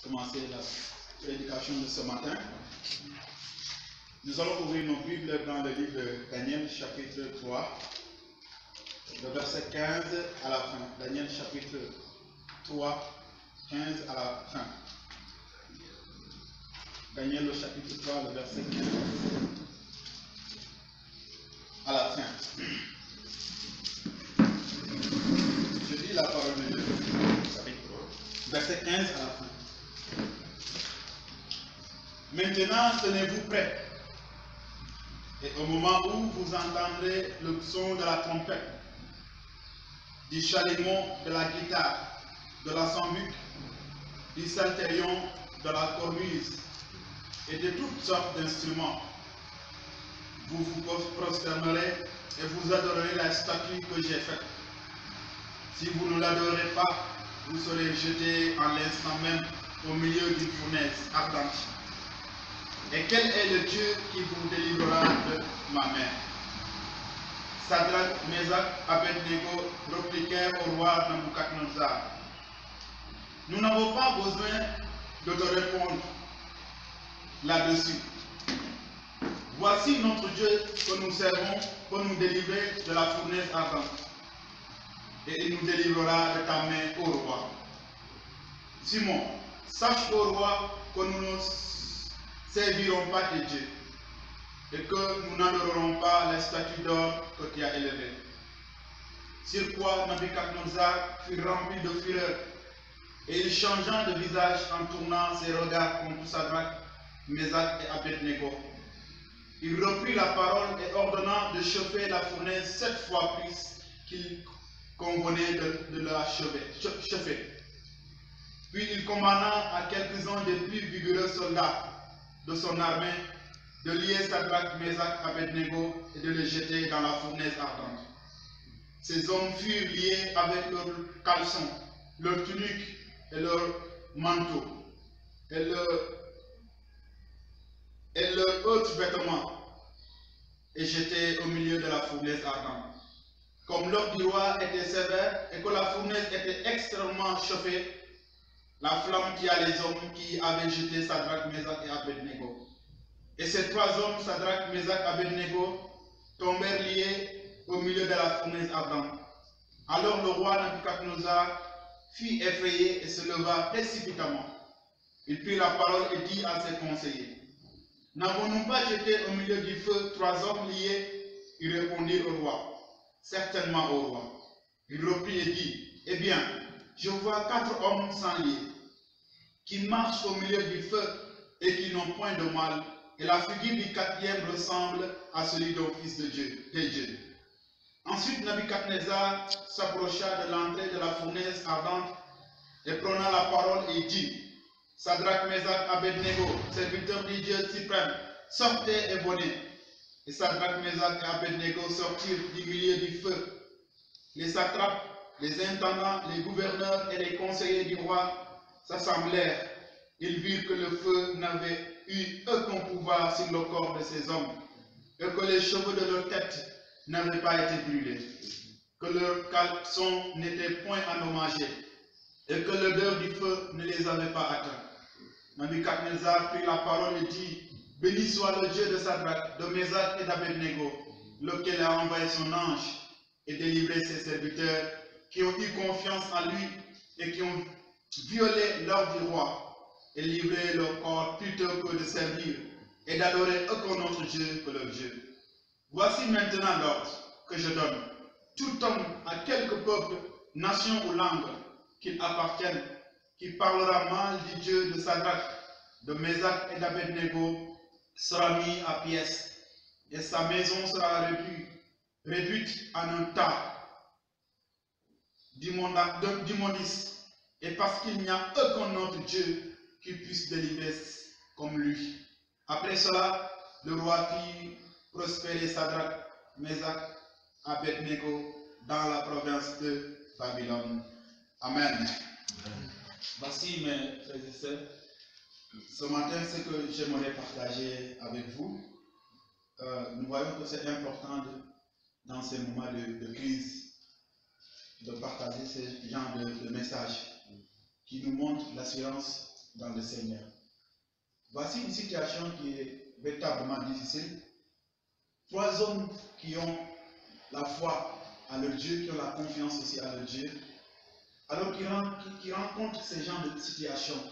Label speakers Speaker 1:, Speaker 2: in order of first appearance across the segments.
Speaker 1: commencer la prédication de ce matin. Nous allons ouvrir nos Bibles dans le livre de Daniel, chapitre 3, le verset 15 à la fin. Daniel, chapitre 3, 15 à la fin. Daniel, le chapitre 3, le verset 15 à la fin. Je lis la parole de Dieu, chapitre 3, verset 15 à la fin. Maintenant, tenez-vous prêts. Et au moment où vous entendrez le son de la trompette, du chalumeau, de la guitare, de la sambuc, du psalterion, de la cornemuse et de toutes sortes d'instruments, vous vous prosternerez et vous adorerez la statue que j'ai faite. Si vous ne l'adorez pas, vous serez jetés en l'instant même au milieu d'une fournaise ardente. Et quel est le Dieu qui vous délivrera de ma main? Sadrach, Meshach, Abednego répliquèrent au roi Nabuchodonosor. Nous n'avons pas besoin de te répondre là-dessus. Voici notre Dieu que nous servons pour nous délivrer de la fournaise ardente. Et il nous délivrera de ta main, ô roi. Simon, sache, ô roi, que nous ne servirons pas de Dieu et que nous n'adorerons pas la statue d'or que tu as élevée. Sur quoi Nabuchodonosor fut rempli de fureur et il changea de visage en tournant ses regards contre Sadrach, Meshach et Abednego. Il reprit la parole et ordonna de chauffer la fournaise 7 fois plus qu'il convenait de la chauffer. Puis il commanda à quelques-uns des plus vigoureux soldats de son armée de lier Sadrach, Meshach, Abednego et de les jeter dans la fournaise ardente. Ces hommes furent liés avec leurs caleçons, leurs tuniques et leurs manteaux et leurs autres vêtements et jetés au milieu de la fournaise ardente. Comme l'ordre du roi était sévère et que la fournaise était extrêmement chauffée, la flamme tua les hommes qui avaient jeté Sadrach, Meshach et Abednego. Et ces 3 hommes, Sadrach, Meshach et Abednego, tombèrent liés au milieu de la fournaise ardente. Alors le roi Nabuchodonosor fut effrayé et se leva précipitamment. Il prit la parole et dit à ses conseillers: N'avons-nous pas jeté au milieu du feu 3 hommes liés? Ils répondirent au roi: Certainement, au roi. Il reprit et dit: Eh bien, je vois 4 hommes sans lier, qui marchent au milieu du feu et qui n'ont point de mal, et la figure du 4e ressemble à celui d'un fils de Dieu. Ensuite, Nabuchodonosor s'approcha de l'entrée de la fournaise ardente et prenant la parole et dit: Sadrach, Meshach, Abednego, serviteurs du Dieu suprême, sortez et venez. Et Sadrach, Meshach et Abednego sortirent du milieu du feu. Les satrapes, les intendants, les gouverneurs et les conseillers du roi s'assemblèrent. Ils virent que le feu n'avait eu aucun pouvoir sur le corps de ces hommes, et que les cheveux de leur tête n'avaient pas été brûlés, que leurs caleçons n'étaient point endommagés, et que l'odeur du feu ne les avait pas atteints. Nabuchodonosor prit la parole et dit: Béni soit le Dieu de Sadrach, de Meshach et d'Abednego, lequel a envoyé son ange et délivré ses serviteurs qui ont eu confiance en lui et qui ont violé l'ordre du roi et livré leur corps plutôt que de servir et d'adorer aucun autre Dieu que leur Dieu. Voici maintenant l'ordre que je donne. Tout homme à quelque peuple, nation ou langue qu'il appartienne, qui parlera mal du Dieu de Sadrach, de Meshach et d'Abednego sera mis à pièces, et sa maison sera réduite en un tas d'immondices, et parce qu'il n'y a aucun autre Dieu qui puisse délivrer comme lui. Après cela, le roi fit prospérer Sadrach, Meshach, Abednego dans la province de Babylone. Amen. Voici, mes frères et sœurs, ce matin, ce que j'aimerais partager avec vous. Nous voyons que c'est important dans ces moments de crise de partager ce genre de message qui nous montre l'assurance dans le Seigneur. Voici une situation qui est véritablement difficile. 3 hommes qui ont la foi à leur Dieu, qui ont la confiance aussi à leur Dieu, alors qu'ils rencontrent ces genres de situations.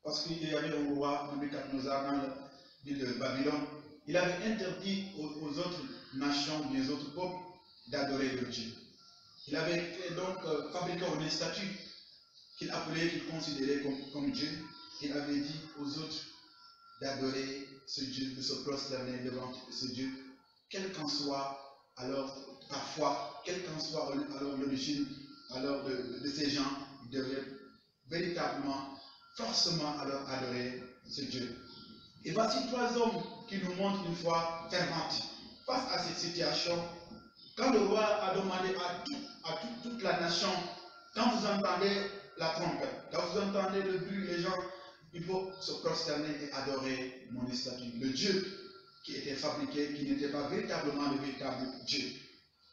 Speaker 1: Parce qu'il y avait un roi, Nebuchadnezzar, dans la ville de Babylone, il avait interdit aux autres nations, aux autres peuples, d'adorer leur Dieu. Il avait donc fabriqué une statue qu'il appelait, qu'il considérait comme Dieu. Il avait dit aux autres d'adorer ce Dieu, de se prosterner devant ce Dieu, quelle qu'en soit alors ta foi, quelle qu'en soit alors l'origine alors de ces gens, ils devraient véritablement, forcément alors adorer ce Dieu. Et voici 3 hommes qui nous montrent une foi fervente. Face à cette situation, quand le roi a demandé à toute la nation, quand vous entendez la trompette, quand vous entendez le bruit, les gens, il faut se prosterner et adorer mon statue, le Dieu qui était fabriqué, qui n'était pas véritablement le véritable Dieu.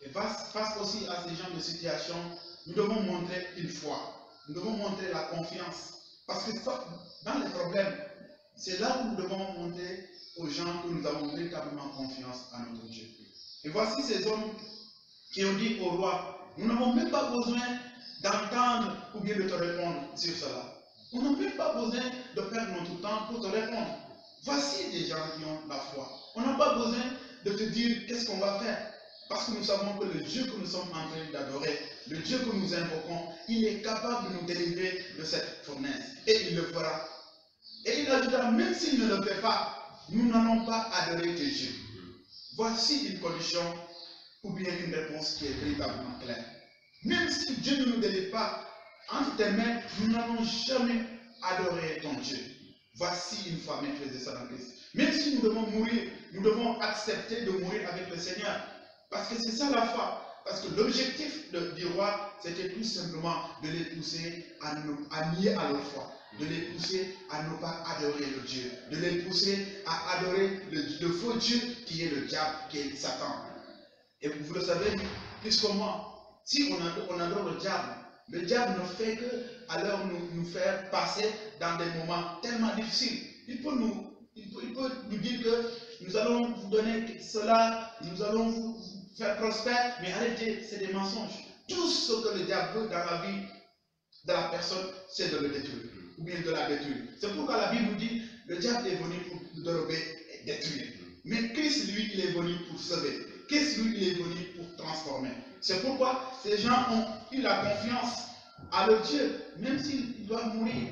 Speaker 1: Et face aussi à ces genres de situations, nous devons montrer une foi, nous devons montrer la confiance. Parce que dans les problèmes, c'est là où nous devons montrer aux gens que nous avons véritablement confiance à notre Dieu. Et voici ces hommes qui ont dit au roi, nous n'avons même pas besoin d'entendre ou bien de te répondre sur cela. On n'a même pas besoin de perdre notre temps pour te répondre. Voici des gens qui ont la foi. On n'a pas besoin de te dire qu'est-ce qu'on va faire. Parce que nous savons que le Dieu que nous sommes en train d'adorer, le Dieu que nous invoquons, il est capable de nous délivrer de cette fournaise. Et il le fera. Et il ajoutera, même s'il ne le fait pas, nous n'allons pas adorer tes dieux. Voici une condition ou bien une réponse qui est véritablement claire. Même si Dieu ne nous délivre pas, entre tes mains, nous n'allons jamais adorer ton Dieu. Voici une foi maîtrise de dans Christ. Même si nous devons mourir, nous devons accepter de mourir avec le Seigneur. Parce que c'est ça la foi. Parce que l'objectif du roi, c'était tout simplement de les pousser à nier à leur foi. De les pousser à ne pas adorer le Dieu. De les pousser à adorer le faux Dieu qui est le diable, qui est Satan. Et vous le savez, plus que moi, si on adore le diable ne fait que alors nous faire passer dans des moments tellement difficiles. Il peut nous dire que nous allons vous donner cela, nous allons vous faire prospérer, mais arrêtez, c'est des mensonges. Tout ce que le diable veut dans la vie de la personne, c'est de le détruire, ou bien de la détruire. C'est pourquoi la Bible nous dit, le diable est venu pour dérober et détruire. Mais Christ, lui, il est venu pour sauver. Christ, lui, il est venu pour transformer. C'est pourquoi ces gens ont eu la confiance à leur Dieu, même s'il doit mourir.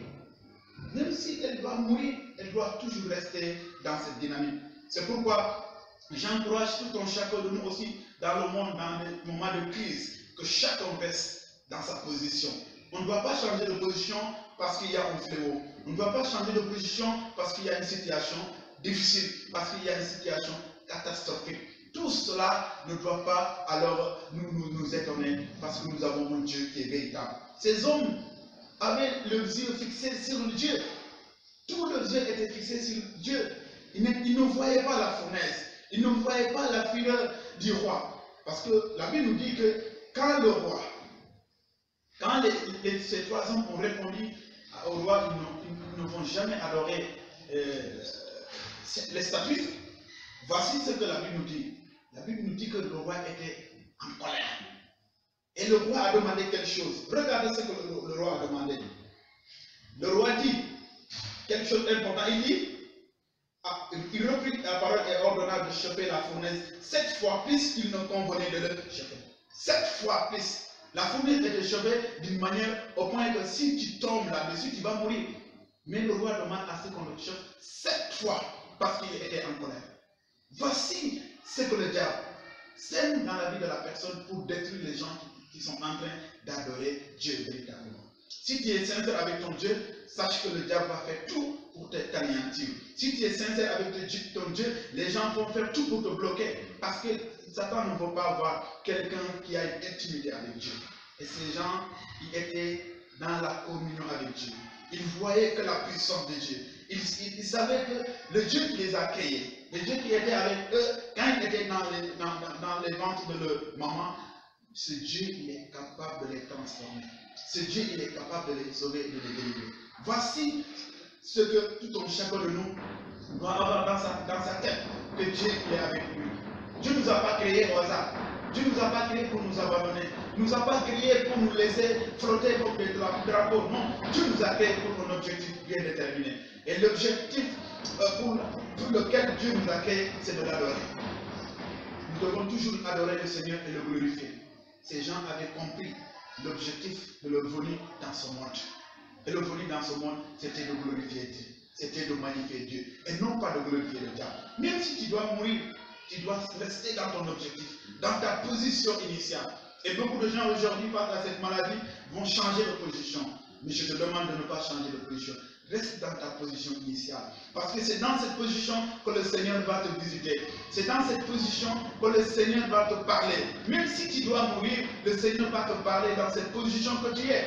Speaker 1: Même si elle doit mourir, elle doit toujours rester dans cette dynamique. C'est pourquoi j'encourage tout un chacun de nous aussi dans le monde, dans les moments de crise, que chacun reste dans sa position. On ne doit pas changer de position parce qu'il y a un fléau. On ne doit pas changer de position parce qu'il y a une situation difficile, parce qu'il y a une situation catastrophique. Tout cela ne doit pas alors nous étonner parce que nous avons un Dieu qui est véritable. Ces hommes avaient leurs yeux fixés sur le Dieu. Tous leurs yeux étaient fixés sur Dieu. Ils ne voyaient pas la fournaise. Ils ne voyaient pas la fureur du roi. Parce que la Bible nous dit que quand le roi, quand ces 3 hommes ont répondu au roi, ils ne vont jamais adorer les statues. Voici ce que la Bible nous dit. La Bible nous dit que le roi était en colère. Et le roi a demandé quelque chose. Regardez ce que le roi a demandé. Le roi dit quelque chose d'important. Il dit, il reprit la parole et ordonna de chauffer la fournaise 7 fois plus qu'il ne convenait de le chauffer. 7 fois plus. La fournaise était chauffée d'une manière au point que si tu tombes là-dessus, tu vas mourir. Mais le roi demande à ce qu'on le chauffe 7 fois parce qu'il était en colère. Voici ce que le diable sème dans la vie de la personne pour détruire les gens qui sont en train d'adorer Dieu véritablement. Si tu es sincère avec ton Dieu, sache que le diable va faire tout pour t'anéantir. Si tu es sincère avec ton Dieu, les gens vont faire tout pour te bloquer. Parce que Satan ne veut pas voir quelqu'un qui a une intimité avec Dieu. Et ces gens, ils étaient dans la communion avec Dieu. Ils voyaient que la puissance de Dieu. Ils savaient que le Dieu qui les a créés, le Dieu qui était avec eux, quand ils étaient dans les ventres de leur maman, ce Dieu, il est capable de les transformer. Ce Dieu, il est capable de les sauver et de les délivrer. Voici ce que tout un chacun de nous doit avoir dans sa tête, que Dieu est avec lui. Dieu ne nous a pas créés au hasard. Dieu ne nous a pas créés pour nous abandonner. Il ne nous a pas créés pour nous laisser flotter comme des drapeaux. Non, Dieu nous a créés pour un objectif bien déterminé. Et l'objectif pour lequel Dieu nous a créés, c'est de l'adorer. Nous devons toujours adorer le Seigneur et le glorifier. Ces gens avaient compris l'objectif de leur venue dans ce monde. Et le venue dans ce monde, c'était de glorifier Dieu. C'était de magnifier Dieu. Et non pas de glorifier le diable. Même si tu dois mourir, tu dois rester dans ton objectif, dans ta position initiale. Et beaucoup de gens aujourd'hui, face à cette maladie, vont changer de position. Mais je te demande de ne pas changer de position. Reste dans ta position initiale. Parce que c'est dans cette position que le Seigneur va te visiter. C'est dans cette position que le Seigneur va te parler. Même si tu dois mourir, le Seigneur va te parler dans cette position que tu es.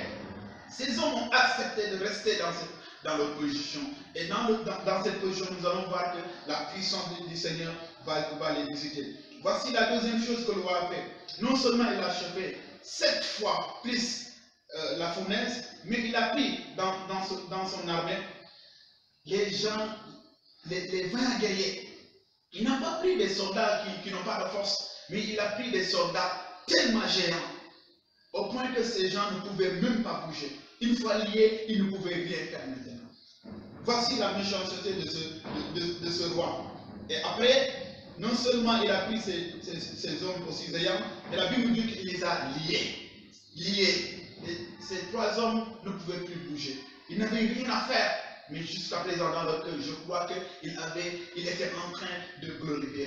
Speaker 1: Ces hommes ont accepté de rester dans leur position. Et dans cette position, nous allons voir que la puissance du Seigneur va les visiter. Voici la deuxième chose que le roi a fait. Non seulement il a chauffé 7 fois plus la fournaise, mais il a pris dans son armée les gens, les 20 guerriers. Il n'a pas pris des soldats qui n'ont pas de force, mais il a pris des soldats tellement géants, au point que ces gens ne pouvaient même pas bouger. Une fois liés, ils ne pouvaient rien faire maintenant. Voici la méchanceté de ce roi. Et après, non seulement il a pris ces hommes aussi ayants, mais la Bible dit qu'il les a liés. Et ces 3 hommes ne pouvaient plus bouger. Ils n'avaient rien à faire. Mais jusqu'à présent, dans leur cœur, je crois qu'il était en train de glorifier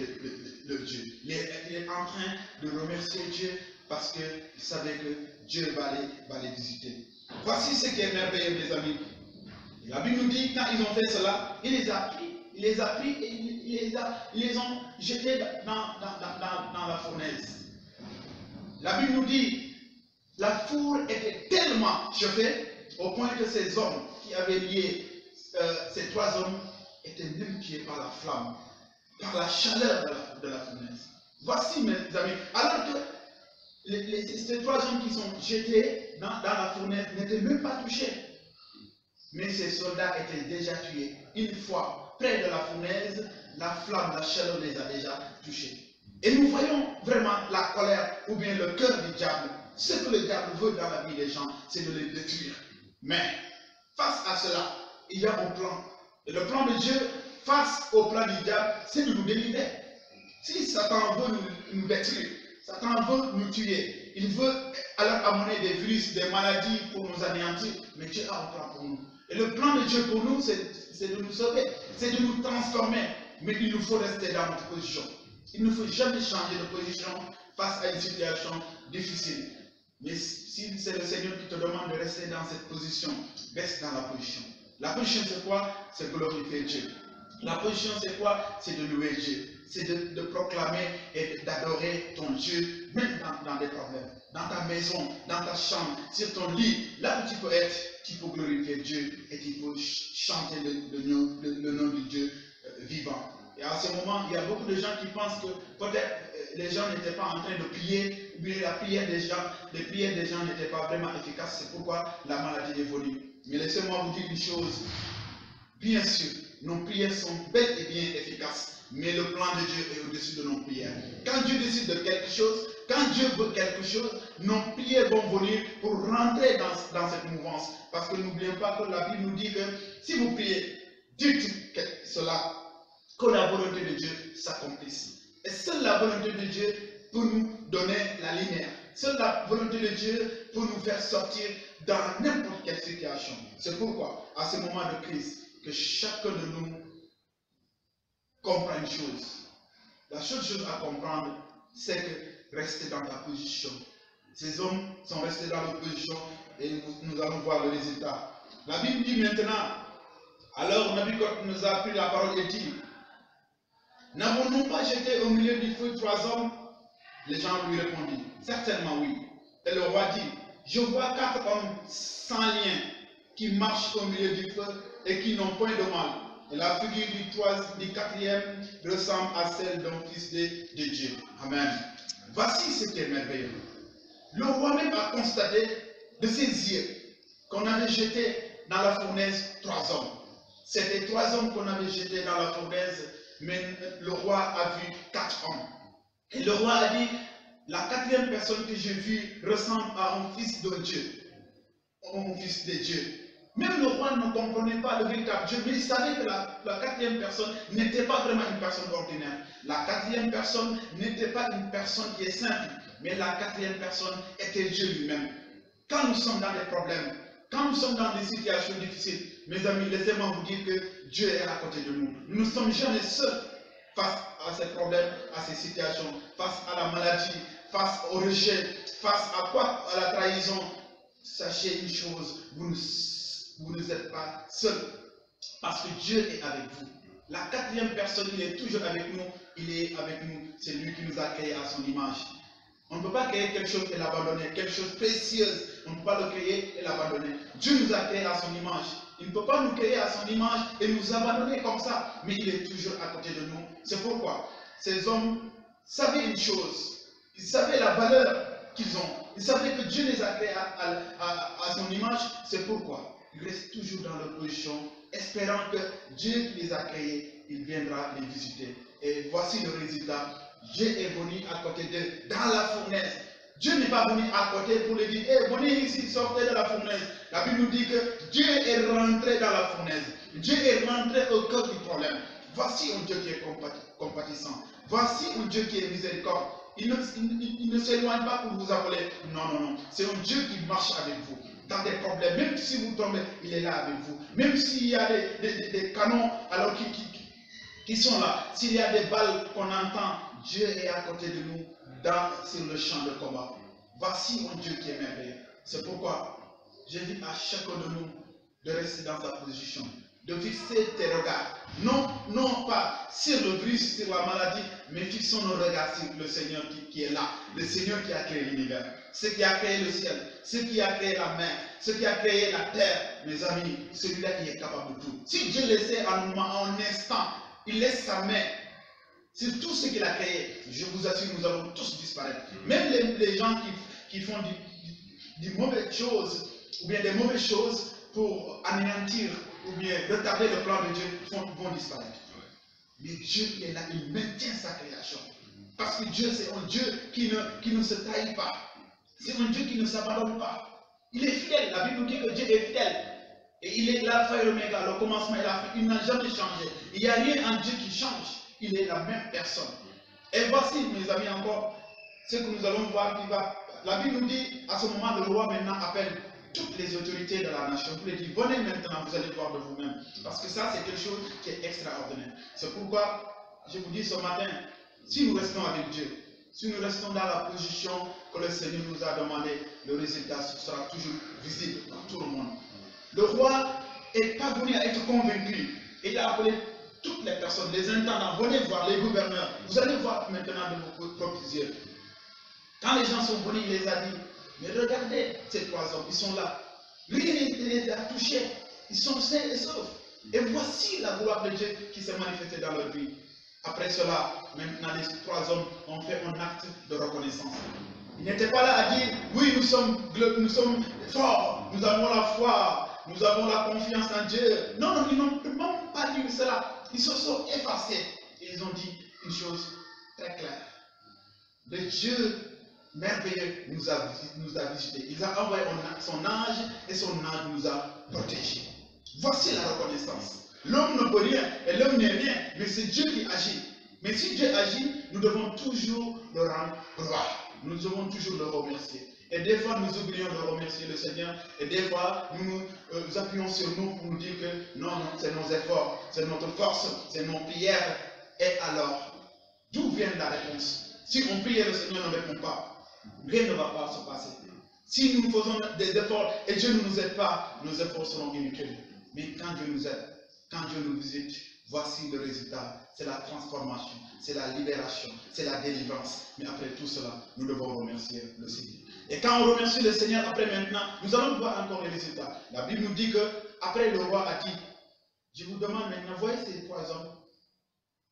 Speaker 1: le Dieu. Il est en train de remercier Dieu parce qu'il savait que Dieu va les visiter. Voici ce qui est merveilleux, mes amis. La Bible nous dit, quand ils ont fait cela, il les a pris et ils les ont jetés dans la fournaise. La Bible nous dit, la foule était tellement chauffée au point que ces hommes qui avaient lié ces 3 hommes étaient même tués par la flamme, par la chaleur de la fournaise. Voici, mes amis, alors que ces 3 hommes qui sont jetés dans la fournaise n'étaient même pas touchés. Mais ces soldats étaient déjà tués. Une fois près de la fournaise, la flamme, la chaleur les a déjà touchés. Et nous voyons vraiment la colère ou bien le cœur du diable. Ce que le diable veut dans la vie des gens, c'est de les détruire. Mais face à cela, il y a un plan. Et le plan de Dieu, face au plan du diable, c'est de nous délivrer. Si Satan veut nous détruire, Satan veut nous tuer, il veut alors amener des virus, des maladies pour nous anéantir, mais Dieu a un plan pour nous. Et le plan de Dieu pour nous, c'est de nous sauver, c'est de nous transformer. Mais il nous faut rester dans notre position. Il ne faut jamais changer de position face à une situation difficile. Mais si c'est le Seigneur qui te demande de rester dans cette position, reste dans la position. La position c'est quoi? C'est glorifier Dieu. La position c'est quoi? C'est de louer Dieu. C'est de proclamer et d'adorer ton Dieu, même dans des problèmes. Dans ta maison, dans ta chambre, sur ton lit, là où tu peux être, tu peux glorifier Dieu et tu peux chanter le nom de Dieu vivant. Et à ce moment, il y a beaucoup de gens qui pensent que peut-être les gens n'étaient pas en train de prier, ou bien les prières des gens n'étaient pas vraiment efficaces. C'est pourquoi la maladie est venue. Mais laissez-moi vous dire une chose. Bien sûr, nos prières sont belles et bien efficaces. Mais le plan de Dieu est au-dessus de nos prières. Quand Dieu décide de quelque chose, quand Dieu veut quelque chose, nos prières vont venir pour rentrer dans cette mouvance. Parce que n'oublions pas que la Bible nous dit que si vous priez, dites cela, que la volonté de Dieu s'accomplisse. Et seule la volonté de Dieu peut nous donner la lumière. Seule la volonté de Dieu peut nous faire sortir dans n'importe quelle situation. C'est pourquoi, à ce moment de crise, que chacun de nous comprend une chose. La seule chose à comprendre, c'est que rester dans ta position. Ces hommes sont restés dans leur position et nous allons voir le résultat. La Bible dit maintenant, alors Nabucodonosor nous a pris la parole et dit, n'avons-nous pas jeté au milieu du feu 3 hommes? Les gens lui répondirent, certainement oui. Et le roi dit, je vois 4 hommes sans lien qui marchent au milieu du feu et qui n'ont point de mal. Et la figure du 4e ressemble à celle d'un fils de Dieu. Amen. Voici ce qui est merveilleux. Le roi même a constaté de ses yeux qu'on avait jeté dans la fournaise 3 hommes. C'était 3 hommes qu'on avait jetés dans la fournaise, mais le roi a vu 4 hommes. Et le roi a dit, la 4e personne que j'ai vue ressemble à un fils de Dieu, un fils de Dieu. Même le roi ne comprenait pas le véritable Dieu, mais il savait que la 4e personne n'était pas vraiment une personne ordinaire. La 4e personne n'était pas une personne qui est simple, mais la 4e personne était Dieu lui-même. Quand nous sommes dans des problèmes, quand nous sommes dans des situations difficiles, mes amis, laissez-moi vous dire que Dieu est à côté de nous. Nous ne sommes jamais seuls face à ces problèmes, à ces situations, face à la maladie, face au rejet, face à quoi? À la trahison. Sachez une chose, vous ne êtes pas seuls, parce que Dieu est avec vous. La 4e personne, il est toujours avec nous, il est avec nous, c'est lui qui nous a créés à son image. On ne peut pas créer quelque chose et l'abandonner, quelque chose de précieux, on ne peut pas le créer et l'abandonner. Dieu nous a créés à son image. Il ne peut pas nous créer à son image et nous abandonner comme ça, mais il est toujours à côté de nous. C'est pourquoi ces hommes savaient une chose, ils savaient la valeur qu'ils ont, ils savaient que Dieu les a créés à son image, c'est pourquoi ils restent toujours dans leur position, espérant que Dieu qui les a créés, il viendra les visiter. Et voici le résultat. Dieu est venu à côté d'eux, dans la fournaise. Dieu n'est pas venu à côté pour lui dire, hey, venez ici, sortez de la fournaise. La Bible nous dit que Dieu est rentré dans la fournaise. Dieu est rentré au cœur du problème. Voici un Dieu qui est compatissant. Voici un Dieu qui est miséricorde. Il ne s'éloigne pas pour vous appeler. Non, non, non. C'est un Dieu qui marche avec vous. Dans des problèmes, même si vous tombez, il est là avec vous. Même s'il y a des canons alors qui sont là, s'il y a des balles qu'on entend, Dieu est à côté de nous sur le champ de combat. Voici un Dieu qui est merveilleux. C'est pourquoi j'invite à chacun de nous de rester dans sa position, de fixer tes regards, non pas sur le virus, sur la maladie, mais fixons nos regards sur le Seigneur qui est là, le Seigneur qui a créé l'univers, ce qui a créé le ciel, ce qui a créé la mer, ce qui a créé la terre. Mes amis, celui-là qui est capable de tout. Si Dieu laissait un instant, il laisse sa main sur tout ce qu'il a créé, je vous assure, nous allons tous disparaître. Même les gens qui font des mauvaises choses, ou bien des mauvaises choses pour anéantir, ou bien retarder le plan de Dieu, vont disparaître. Mais Dieu qui est là, il maintient sa création. Parce que Dieu, c'est un Dieu qui ne se trahit pas. C'est un Dieu qui ne s'abandonne pas. Il est fidèle. La Bible nous dit que Dieu est fidèle. Et il est l'alpha et l'oméga, le commencement et la fin. Il n'a jamais changé. Il n'y a rien en Dieu qui change. Il est la même personne. Et voici, mes amis, encore ce que nous allons voir qui va. La Bible nous dit, à ce moment, le roi maintenant appelle toutes les autorités de la nation. Vous les dites, venez maintenant, vous allez voir de vous-même. Parce que ça, c'est quelque chose qui est extraordinaire. C'est pourquoi, je vous dis ce matin, si nous restons avec Dieu, si nous restons dans la position que le Seigneur nous a demandé, le résultat sera toujours visible par tout le monde. Le roi est parvenu à être convaincu. Et il a appelé toutes les personnes, les intendants, venez voir, les gouverneurs. Vous allez voir maintenant de vos propres yeux. Quand les gens sont venus, il les a dit, mais regardez ces 3 hommes, ils sont là. Rien ne les a touchés. Ils sont sains et saufs. Et voici la gloire de Dieu qui s'est manifestée dans leur vie. Après cela, maintenant les 3 hommes ont fait un acte de reconnaissance. Ils n'étaient pas là à dire, oui, nous sommes forts, nous avons la foi, nous avons la confiance en Dieu. Non, non, ils n'ont même pas dit cela. Ils se sont effacés. Et ils ont dit une chose très claire. Le Dieu merveilleux nous a visités. Il a envoyé son ange et son ange nous a protégés. Voici la reconnaissance. L'homme ne peut rien et l'homme n'est rien, mais c'est Dieu qui agit. Mais si Dieu agit, nous devons toujours le rendre gloire. Nous devons toujours le remercier. Et des fois, nous oublions de remercier le Seigneur. Et des fois, nous nous appuyons sur nous pour nous dire que non, non, c'est nos efforts, c'est notre force, c'est nos prières. Et alors, d'où vient la réponse? Si on prie et le Seigneur ne répond pas, rien ne va pas se passer. Si nous faisons des efforts et Dieu ne nous aide pas, nos efforts seront inutiles. Mais quand Dieu nous aide, quand Dieu nous visite, voici le résultat. C'est la transformation, c'est la libération, c'est la délivrance. Mais après tout cela, nous devons remercier le Seigneur. Et quand on remercie le Seigneur, après maintenant, nous allons voir encore les résultats. La Bible nous dit que après le roi a dit, je vous demande maintenant, voyez ces 3 hommes,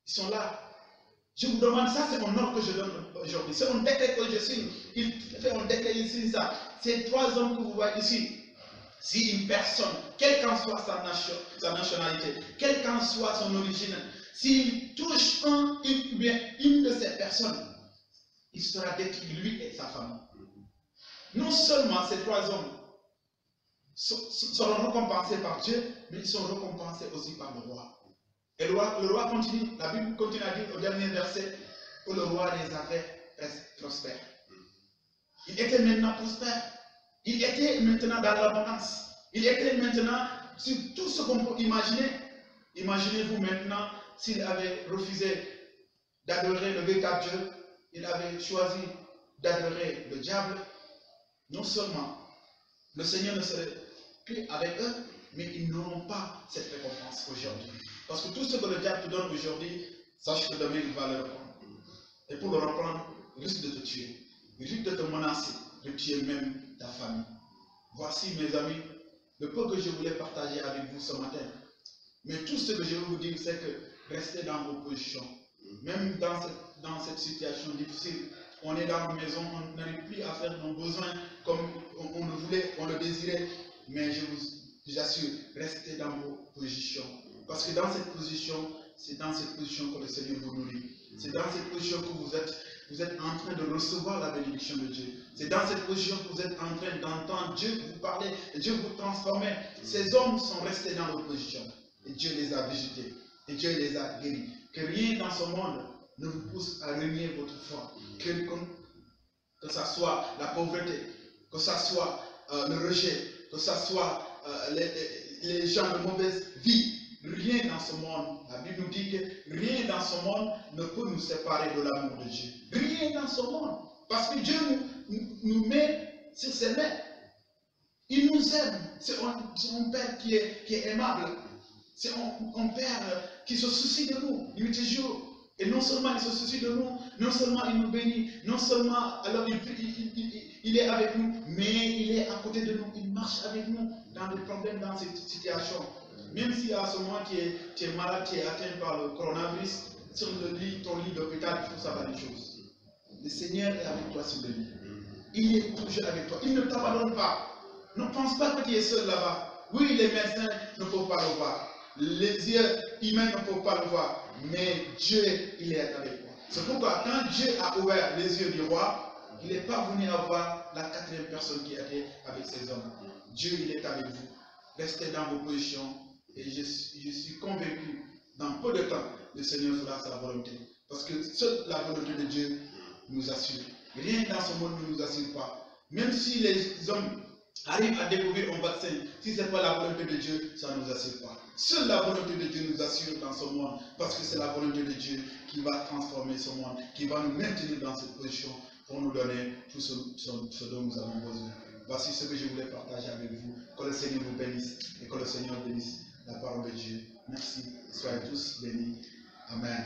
Speaker 1: ils sont là. Je vous demande, ça c'est mon ordre que je donne aujourd'hui. C'est un décret que je signe. Il fait un décret ici, ça. Ces 3 hommes que vous voyez ici, Si une personne, quelle qu'en soit sa nationalité, quelle qu'en soit son origine, s'il touche une de ces personnes, il sera détruit, lui et sa famille. Non seulement ces 3 hommes seront récompensés par Dieu, mais ils sont récompensés aussi par le roi. Et le roi continue, la Bible continue à dire au dernier verset que le roi les avait prospères. Il était maintenant prospère. Il était maintenant dans l'abondance. Il était maintenant sur tout ce qu'on peut imaginer. Imaginez-vous maintenant s'il avait refusé d'adorer le véritable Dieu, il avait choisi d'adorer le diable. Non seulement le Seigneur ne serait plus avec eux, mais ils n'auront pas cette récompense aujourd'hui. Parce que tout ce que le diable te donne aujourd'hui, sache que demain il va le reprendre. Et pour le reprendre, il risque de te tuer. Il risque de te menacer, de tuer même ta famille. Voici mes amis, le peu que je voulais partager avec vous ce matin. Mais tout ce que je veux vous dire, c'est que restez dans vos positions. Même dans cette situation difficile, on est dans une maison, on n'arrive plus à faire nos besoins comme on le voulait, on le désirait. Mais je vous assure, restez dans vos positions. Parce que dans cette position, c'est dans cette position que le Seigneur vous nourrit. C'est dans cette position que vous êtes en train de recevoir la bénédiction de Dieu. C'est dans cette position que vous êtes en train d'entendre Dieu vous parler, Dieu vous transformer. Ces hommes sont restés dans leur position. Et Dieu les a visités. Et Dieu les a guéris. Que rien dans ce monde ne vous pousse à renier votre foi. Que ce soit la pauvreté, que ce soit le rejet, que ce soit les gens de mauvaise vie. Rien dans ce monde, la Bible nous dit que rien dans ce monde ne peut nous séparer de l'amour de Dieu. Rien dans ce monde. Parce que Dieu nous met sur ses mains. Il nous aime. C'est un Père qui est aimable. C'est un Père qui se soucie de nous, nuit et jour. Et non seulement il se soucie de nous, non seulement il nous bénit, non seulement alors il est avec nous, mais il est à côté de nous, il marche avec nous dans des problèmes, dans cette situation. Même si à ce moment tu es malade, tu es atteint par le coronavirus, sur ton lit d'hôpital, il faut savoir une chose. Le Seigneur est avec toi sur le lit. Il est toujours avec toi. Il ne t'abandonne pas. Ne pense pas que tu es seul là-bas. Oui, les médecins ne peuvent pas le voir. Les yeux humains ne peuvent pas le voir. Mais Dieu, il est avec toi. C'est pourquoi quand Dieu a ouvert les yeux du roi, il n'est pas venu avoir la 4e personne qui était avec ces hommes. Dieu, il est avec vous. Restez dans vos positions. Et je suis convaincu, dans peu de temps, le Seigneur fera sa volonté. Parce que seule la volonté de Dieu nous assure. Rien dans ce monde ne nous assure pas. Même si les hommes arrivent à découvrir un vaccin, si ce n'est pas la volonté de Dieu, ça ne nous assure pas. Seule la volonté de Dieu nous assure dans ce monde. Parce que c'est la volonté de Dieu qui va transformer ce monde, qui va nous maintenir dans cette position pour nous donner tout ce dont nous avons besoin. Voici ce que je voulais partager avec vous. Que le Seigneur vous bénisse et que le Seigneur bénisse la parole de Dieu. Merci. Soyez tous bénis. Amen.